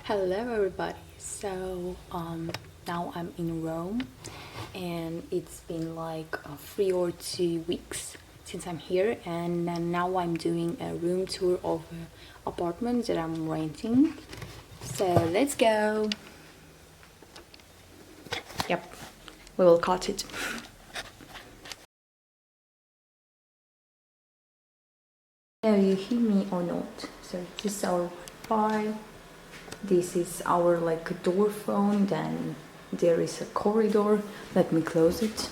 Hello everybody. Now I'm in Rome and it's been like 3 or 2 weeks since I'm here, and now I'm doing a room tour of an apartment that I'm renting. So let's go. Yep, we will cut it. Now you hear me or not? So this is our Wi-Fi. This is our door phone. Then there is a corridor. Let me close it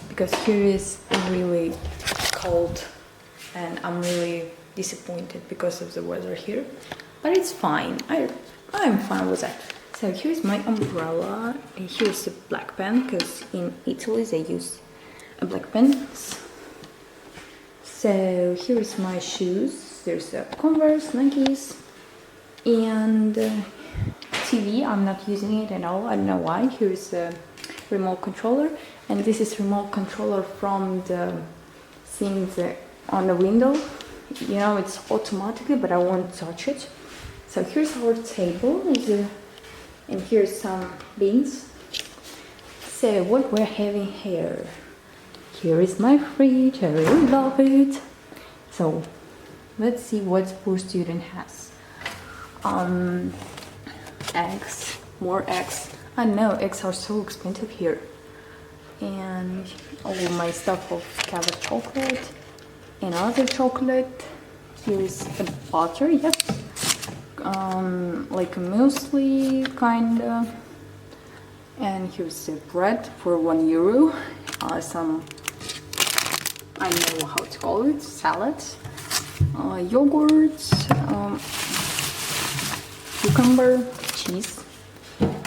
because here is really cold and I'm really disappointed because of the weather here, but it's fine. I'm fine with that. So here's my umbrella and here's a black pen because in Italy they use a black pens. So here's my shoes. There's a Converse, Nikes, and TV. I'm not using it at all. I don't know why. Here's a remote controller, and this is remote controller from the things on the window. You know, it's automatically, but I won't touch it. So here's our table, and here's some beans. So what we're having here. Here is my fridge. I really love it. So let's see what poor student has. Eggs, more eggs. I know eggs are so expensive here. And all my stuff of Cadbury chocolate and other chocolate. Here's a butter, yes. Like a muesli kinda. And here's the bread for €1. Some, I know how to call it, salads, yogurt, cucumber, cheese,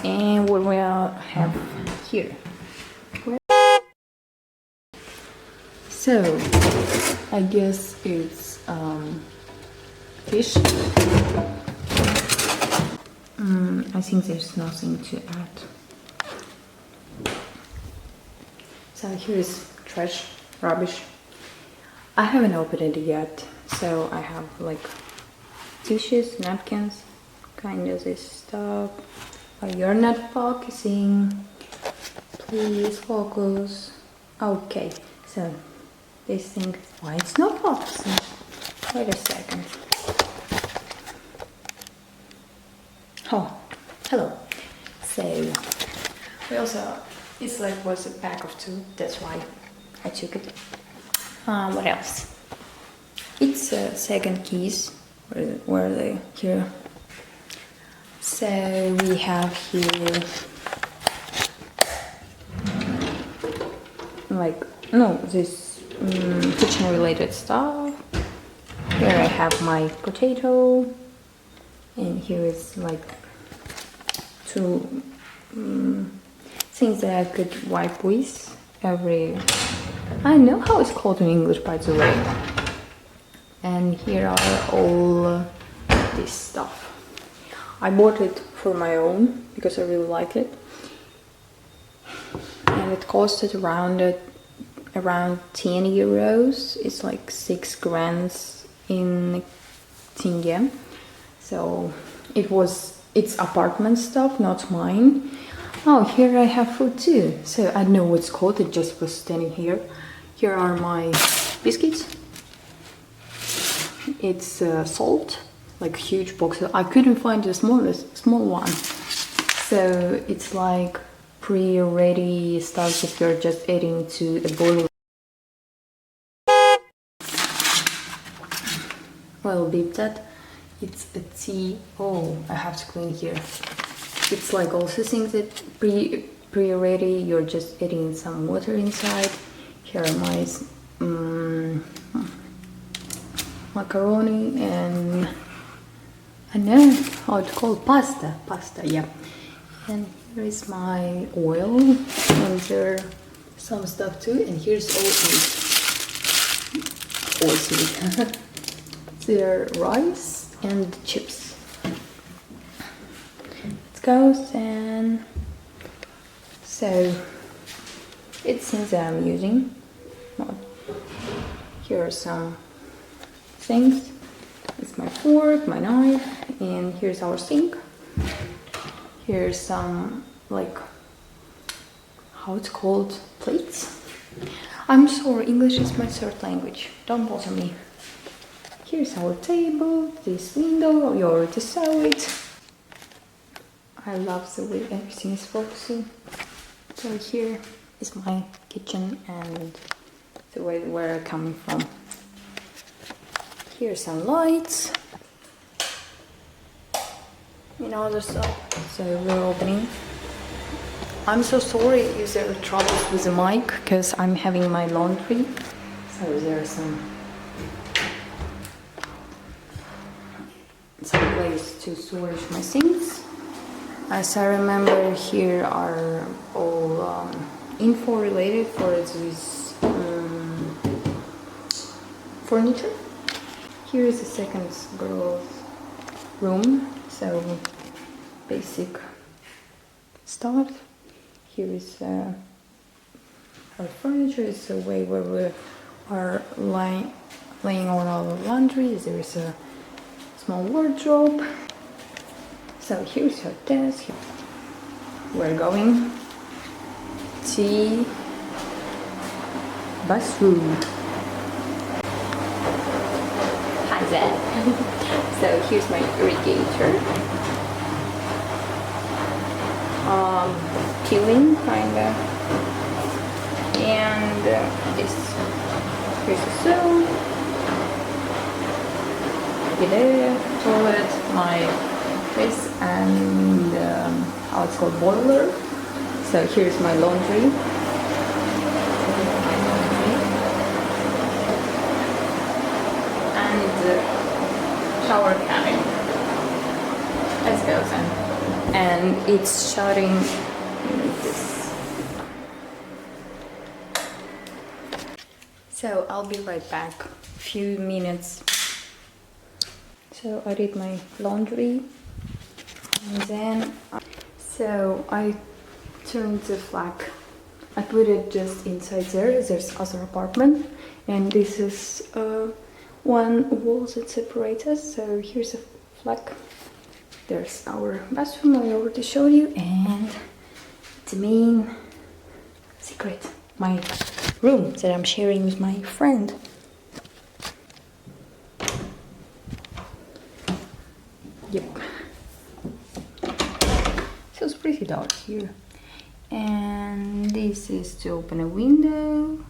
and what we have here. So I guess it's fish. I think there's nothing to add. So here's trash, rubbish. I haven't opened it yet, so I have like tissues, napkins, kind of this stuff. You're not focusing. Please focus. Okay, so this thing, why it's not focusing? Wait a second. Oh, hello. So we also, it's like was a pack of 2. That's why I took it. What else? It's second keys. Where are they? Here. So we have here this kitchen related stuff. Here I have my potato, and here is like 2 things that I could wipe with every. I know how it's called in English, by the way. And here are all this stuff. I bought it for my own because I really like it, and it costed around €10. It's like 6 grand in tenge. So it's apartment stuff, not mine. Oh, here I have food too. So I don't know what's called. It just was standing here. Here are my biscuits. It's salt, like huge box. I couldn't find the small one. So it's like pre-ready stuff that you're just adding to a boiling. Well, beep that. It's a tea. Oh, I have to clean here. It's like also things that pre-ready. You're just adding some water inside. Here are my macaroni and I know how it's called, pasta, yeah. And here is my oil, and there some stuff too. And here's horse meat. There rice and chips. It goes, and so it's things that I'm using. Here are some things. It's my fork, my knife, and here's our sink. Here's some, like, how it's called, plates. I'm sorry, English is my third language, don't bother me. Here's our table, this window, you already saw it. I love the way everything is focusing. So here is my kitchen and the way where I'm coming from. Here's some lights and other stuff. So we're opening. I'm so sorry if there are troubles with the mic because I'm having my laundry. So there are some place to store my things. As I remember, here are all info related for this furniture. Here is the second girl's room, so basic stuff. Here is our furniture. It's a way where we are laying on all the laundry. There is a small wardrobe. So here's her desk. We're going to bathroom. Hi there. So here's my irrigator. Peeling kinda. And here's the soap. Toilet, my this and how it's called, boiler. So here's my laundry. And shower cabin. Let's go then. And it's shutting this. So I'll be right back. Few minutes. So I did my laundry. And then, so I turned the flag. I put it just inside there. There's other apartment, and this is one wall that separates us. So here's a flag. There's our bathroom. I already showed you, and the main secret, my room that I'm sharing with my friend. Yep. So it's pretty dark here. And this is to open a window.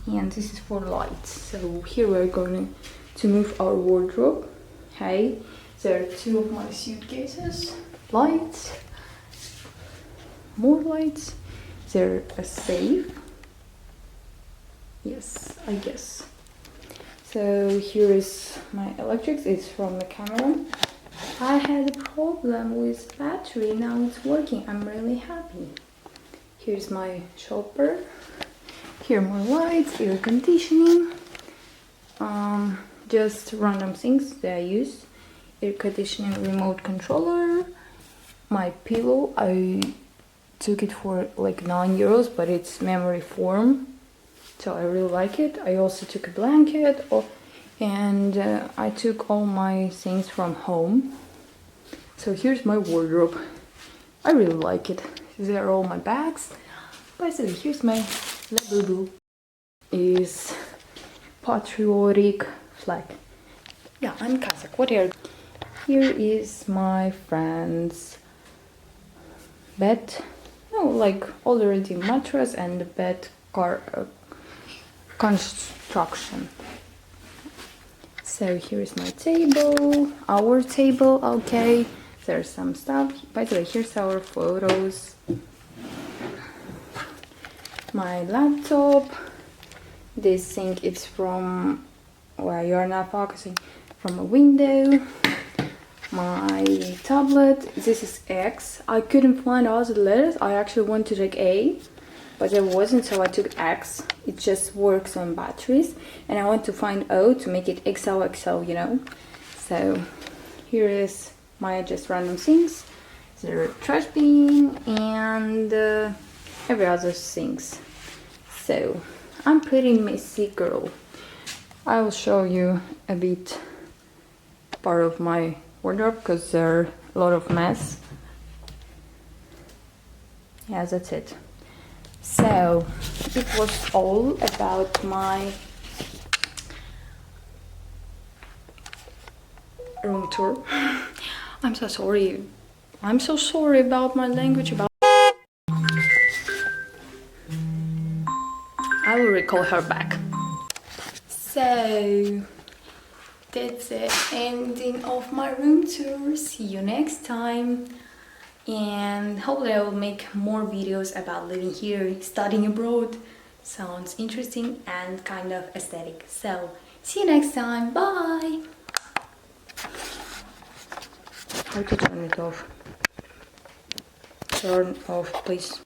And this is for lights. So here we're going to move our wardrobe. Hey, there are two of my suitcases. Lights. More lights. There's a safe. Yes, I guess. So here is my electrics. It's from the camera. I had a problem with battery, now it's working. I'm really happy. Here's my shopper. Here more lights, air conditioning. Just random things that I use. Air conditioning remote controller. My pillow, I took it for like €9, but it's memory foam. So I really like it. I also took a blanket. And I took all my things from home. So here's my wardrobe. I really like it. These are all my bags. By the way, here's my Labubu. Is patriotic flag. Yeah, I'm Kazakh. What are? Here is my friend's bed. No, like already mattress and the bed construction. So here is my table, our table, okay. There's some stuff. By the way, here's our photos. My laptop. This thing is from, well, you're not focusing, from a window. My tablet, this is X. I couldn't find all the letters. I actually wanted to take A, but there wasn't, so I took X. It just works on batteries. And I want to find O to make it XOXO, you know. So here is my just random things. The trash bin and every other things. So I'm pretty messy girl. I will show you a bit part of my wardrobe because there are a lot of mess. yeah, that's it. So it was all about my room tour. I'm so sorry. I'm so sorry about my language. I will recall her back. So that's the ending of my room tour. See you next time. And hopefully I will make more videos about living here, studying abroad. Sounds interesting and kind of aesthetic. So see you next time. Bye. How to turn it off? Turn off, please.